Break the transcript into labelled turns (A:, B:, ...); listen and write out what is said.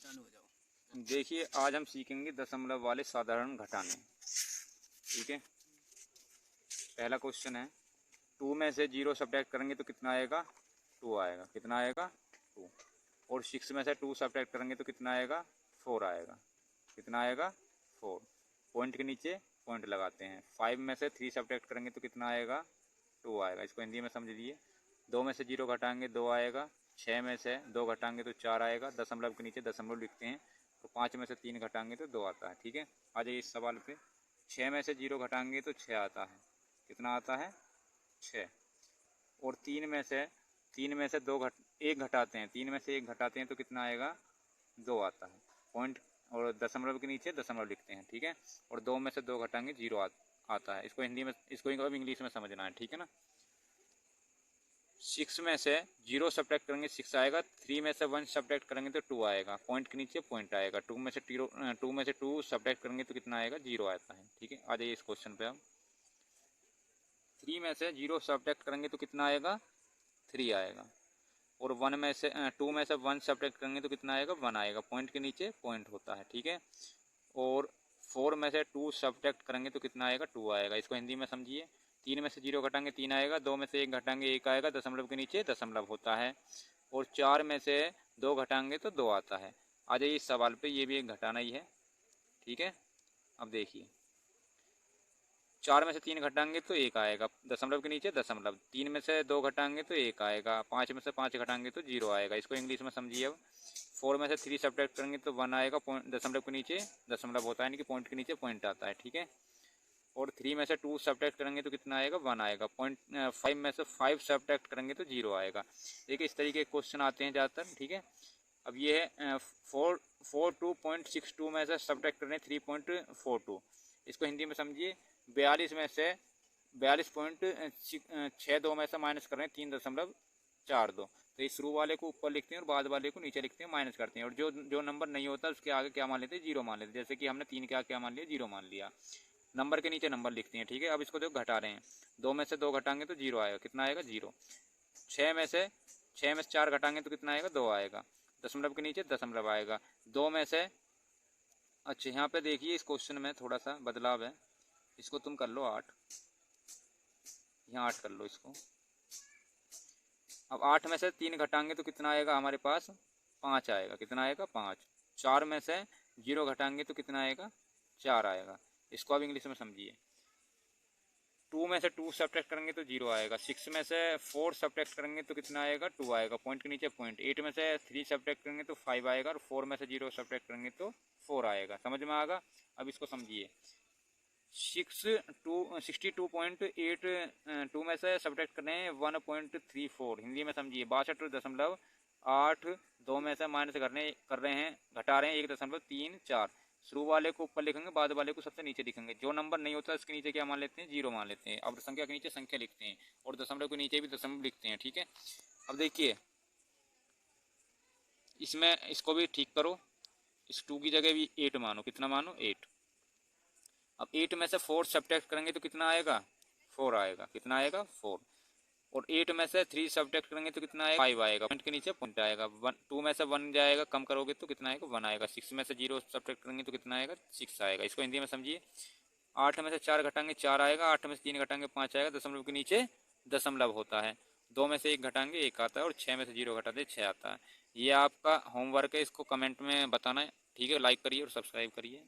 A: चालू हो जाओ।
B: देखिए आज हम सीखेंगे दशमलव वाले साधारण घटाने। ठीक है, पहला क्वेश्चन है 2 में से 0 सब्ट्रैक्ट करेंगे तो कितना आएगा? 2 आएगा। कितना आएगा? 2। और 6 में से 2 सब्ट्रैक्ट करेंगे तो कितना आएगा? 4 आएगा। कितना आएगा? 4। पॉइंट के नीचे पॉइंट लगाते हैं। 5 में से 3 सब्ट्रैक्ट करेंगे तो कितना आएगा? 2 आएगा। इसको हिंदी में समझ लीजिए। 2 में से 0 घटाएंगे 2 आएगा। 6 में से 2 घटाएंगे तो 4 आएगा। दशमलव के नीचे दशमलव लिखते हैं। तो 5 में से 3 घटाएंगे तो 2 आता है। ठीक है, आ जाइए इस सवाल पे। 6 में से 0 घटाएंगे तो 6 आता है। कितना आता है? 6। और 3 में से 1 घटाते हैं। 3 में से 1 घटाते हैं तो कितना आएगा? 2 आता है। पॉइंट और दशमलव के नीचे दशमलव लिखते हैं। ठीक है, और 2 में से 2 घटाएंगे 0 आता है। इसको हिंदी में, इसको इंग्लिश में समझना है। ठीक है ना। 6 में से 0 सब्ट्रैक्ट करेंगे 6 आएगा। 3 में से 1 सब्ट्रैक्ट करेंगे तो 2 आएगा। पॉइंट के नीचे पॉइंट आएगा। 2 में से 2 सब्ट्रैक्ट करेंगे तो कितना आएगा? 0 आता है। ठीक है, आ जाइए इस क्वेश्चन पे। अब 3 में से 0 सब्ट्रैक्ट करेंगे तो कितना आएगा? 3 आएगा। और 2 में से 1 सब्ट्रैक्ट करेंगे तो कितना आएगा? 1 आएगा। पॉइंट के नीचे पॉइंट होता है। ठीक है, और 4 में से 2 सब्ट्रैक्ट करेंगे तो कितना आएगा? 2 आएगा। इसको हिंदी में समझिए। 3 में से 0 घटाएंगे 3 आएगा। 2 में से 1 घटाएंगे 1 आएगा। दशमलव के नीचे दशमलव होता है। और 4 में से 2 घटाएंगे तो 2 आता है। आ जाइए इस सवाल पे, ये भी एक घटाना ही है। ठीक है, अब देखिए 4 में से 3 घटाएंगे तो 1 आएगा। दशमलव के नीचे दशमलव। 3 में से 2 घटाएंगे तो 1 आएगा। 5 में से 5 घटाएंगे तो 0 आएगा। इसको इंग्लिश में समझिए। अब 4 में से 3 सब्ट्रैक्ट करेंगे तो 1 आएगा। दशमलव के नीचे दशमलव होता है, यानी कि पॉइंट के नीचे पॉइंट आता है। ठीक है, और 3 में से 2 सब्ट्रैक्ट करेंगे तो कितना आएगा? 1 आएगा। 5 में से 5 सब्ट्रैक्ट करेंगे तो 0 आएगा। देखिए इस तरीके के क्वेश्चन आते हैं ज़्यादातर। ठीक है, अब ये है 42.62 में से सब्ट्रैक्ट करें 3.42। इसको हिंदी में समझिए। 42 में से माइनस कर रहे हैं 3.42। तो इस शुरू वाले को ऊपर लिखते हैं और बाद वाले को नीचे लिखते हैं, माइनस करते हैं। और जो नंबर नहीं होता उसके आगे क्या मान लेते हैं? 0 मान लेते हैं। जैसे कि हमने 3 के आगे क्या मान लिया? 0 मान लिया। नंबर के नीचे नंबर लिखते हैं। ठीक है, अब इसको जो घटा रहे हैं, 2 में से 2 घटाएंगे तो 0 आएगा। कितना आएगा? 0। 6 में से 4 घटाएंगे तो कितना आएगा? 2 आएगा। दशमलव के नीचे दशमलव आएगा। 2 में से, अच्छा यहाँ पे देखिए इस क्वेश्चन में थोड़ा सा बदलाव है। इसको तुम कर लो 8, यहाँ 8 कर लो इसको। अब 8 में से 3 घटाएंगे तो कितना आएगा हमारे पास? 5 आएगा। कितना आएगा? 5। 4 में से 0 घटाएंगे तो कितना आएगा? 4 आएगा। इसको अब इंग्लिश में समझिए। 2 में से 2 सब्ट्रैक्ट करेंगे तो 0 आएगा। 6 में से 4 सब्ट्रैक्ट करेंगे तो कितना आएगा? 2 आएगा। पॉइंट के नीचे पॉइंट। 8 में से 3 सब्ट्रैक्ट करेंगे तो 5 आएगा। और 4 में से 0 सब्ट्रैक्ट करेंगे तो 4 आएगा। समझ में आएगा? अब इसको समझिए। 62.8 में से सब्ट्रैक्ट करें 1.34। हिंदी में समझिए। 62.82 में से माइनस कर रहे हैं, घटा रहे हैं 1.34। शुरू वाले को ऊपर लिखेंगे, बाद वाले को सबसे नीचे लिखेंगे। जो नंबर नहीं होता उसके नीचे क्या मान लेते हैं? 0 मान लेते हैं। अब संख्या के नीचे संख्या लिखते हैं और दशमलव के नीचे भी दशमलव लिखते हैं। ठीक है, अब देखिए इसमें इसको भी ठीक करो। इस 2 की जगह भी 8 मानो। कितना मानो? 8। अब 8 में से 4 सब्ट्रैक्ट करेंगे तो कितना आएगा? 4 आएगा। कितना आएगा? 4। और 8 में से 3 सब्ट्रैक्ट करेंगे तो कितना आएगा? 5 आएगा। पॉइंट के नीचे पॉइंट आएगा। 2 में से 1 जाएगा, कम करोगे तो कितना आएगा? 1 आएगा। 6 में से 0 सब्ट्रैक्ट करेंगे तो कितना आएगा? 6 आएगा। इसको हिंदी में समझिए। 8 में से 4 घटाएंगे 4 आएगा। 8 में से 3 घटाएंगे 5 आएगा। दशमलव के नीचे दशमलव होता है। 2 में से 1 घटाएंगे 1 आता है। और 6 में से 0 घटाते 6 आता है। ये आपका होमवर्क है, इसको कमेंट में बताना है। ठीक है, लाइक करिए और सब्सक्राइब करिए।